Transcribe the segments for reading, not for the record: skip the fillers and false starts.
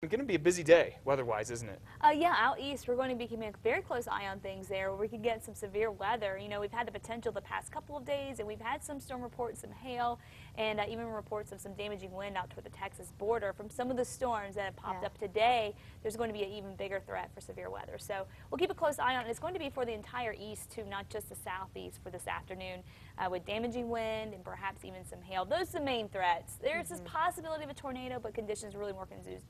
It's going to be a busy day weather-wise, isn't it? Yeah, out east, we're going to be keeping a very close eye on things there where we could get some severe weather. You know, we've had the potential the past couple of days, and we've had some storm reports, some hail, and even reports of some damaging wind out toward the Texas border. From some of the storms that have popped up today, there's going to be an even bigger threat for severe weather. So we'll keep a close eye on it. It's going to be for the entire east, too, not just the southeast for this afternoon, with damaging wind and perhaps even some hail. Those are the main threats. There's this possibility of a tornado, but conditions are really more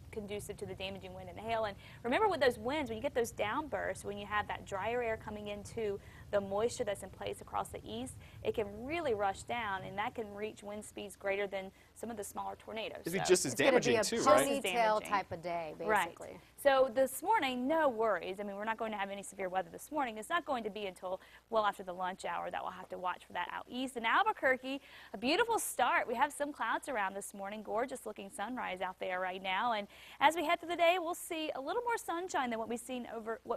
conducive to the damaging wind and hail. And remember, with those winds, when you get those downbursts, when you have that drier air coming into the moisture that's in place across the east, it can really rush down, and that can reach wind speeds greater than some of the smaller tornadoes. It'd be just as damaging too, right? It's Ponytail type of day, basically. Right. So this morning, no worries. I mean, we're not going to have any severe weather this morning. It's not going to be until well after the lunch hour that we'll have to watch for that out east. In Albuquerque, a beautiful start. We have some clouds around this morning. Gorgeous looking sunrise out there right now. And as we head through the day, we'll see a little more sunshine than what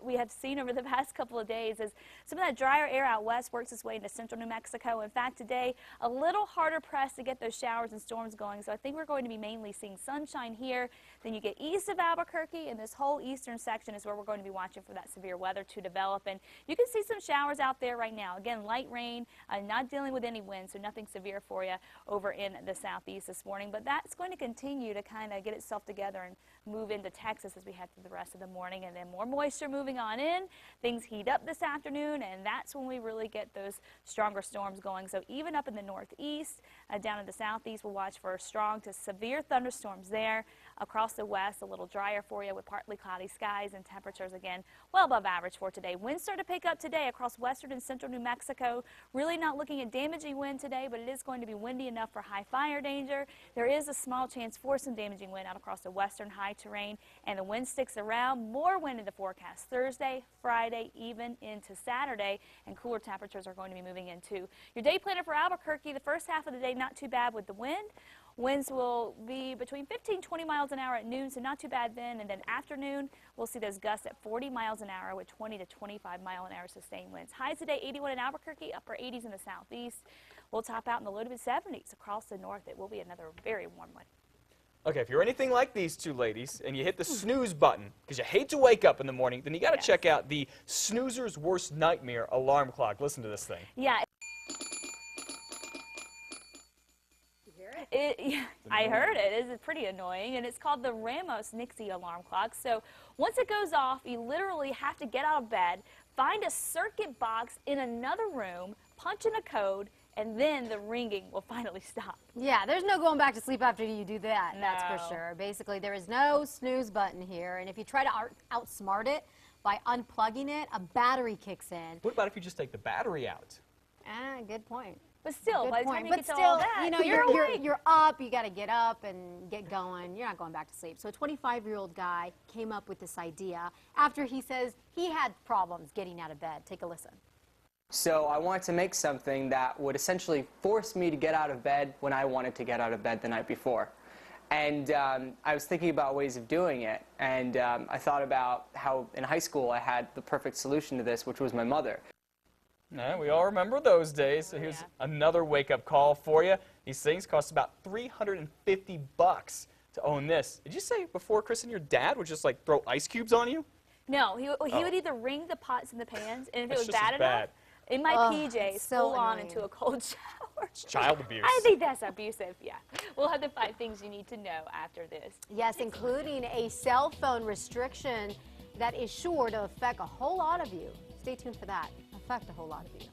we have seen over the past couple of days, as some of that drier air out west works its way into central New Mexico. In fact, today, a little harder pressed to get those showers and storms going. So I think we're going to be mainly seeing sunshine here. Then you get east of Albuquerque, and this whole eastern section is where we're going to be watching for that severe weather to develop. And you can see some showers out there right now. Again, light rain, not dealing with any wind, so nothing severe for you over in the southeast this morning. But that's going to continue to kind of get itself together and move into Texas as we head through the rest of the morning. And then more moisture moving on in. Things heat up this afternoon, and that's when we really get those stronger storms going. So even up in the northeast, down in the southeast, we'll watch for strong to severe thunderstorms there. Across the west, a little drier for you with partly cloudy skies, and temperatures again well above average for today. Winds start to pick up today across western and central New Mexico. Really not looking at damaging wind today, but it is going to be windy enough for high fire danger. There is a small chance for some damaging wind out across the western high terrain, and the wind sticks around. More wind in the forecast Thursday, Friday, even into Saturday, and cooler temperatures are going to be moving in too. Your day planner for Albuquerque, the first half of the day not too bad with the wind. Winds will be between 15 and 20 miles an hour at noon, so not too bad then. And then afternoon, we'll see those gusts at 40 miles an hour with 20 to 25 mile an hour sustained winds. Highs today, 81 in Albuquerque, upper 80s in the southeast. We'll top out in the low to mid 70s across the north. It will be another very warm one. Okay, if you're anything like these two ladies and you hit the snooze button because you hate to wake up in the morning, then you got to check out the snoozer's worst nightmare alarm clock. Listen to this thing. Yeah. I heard it. It's pretty annoying, and it's called the Ramos-Nixie alarm clock. So once it goes off, you literally have to get out of bed, find a circuit box in another room, punch in a code, and then the ringing will finally stop. Yeah, there's no going back to sleep after you do that, No. That's for sure. Basically, there is no snooze button here, and if you try to outsmart it by unplugging it, a battery kicks in. What about if you just take the battery out? Good point. But still, Good by the point. time you But get to still, all that, you know, you're up, you got to get up and get going. You're not going back to sleep. So a 25-year-old guy came up with this idea after he says he had problems getting out of bed. Take a listen. So I wanted to make something that would essentially force me to get out of bed when I wanted to get out of bed the night before. And I was thinking about ways of doing it, and I thought about how in high school I had the perfect solution to this, which was my mother. Yeah, we all remember those days. So here's another wake-up call for you. These things cost about $350 to own this. Did you say before, Kristen, your dad would just like throw ice cubes on you? No, he would either ring the pots and the pans, and if That's it was just bad as enough, bad. in my PJs, so full on annoying. into a cold shower. It's child abuse. I think that's abusive, yeah. We'll have the 5 things you need to know after this. Yes, including a cell phone restriction that is sure to affect a whole lot of you. Stay tuned for that. Affect a whole lot of you.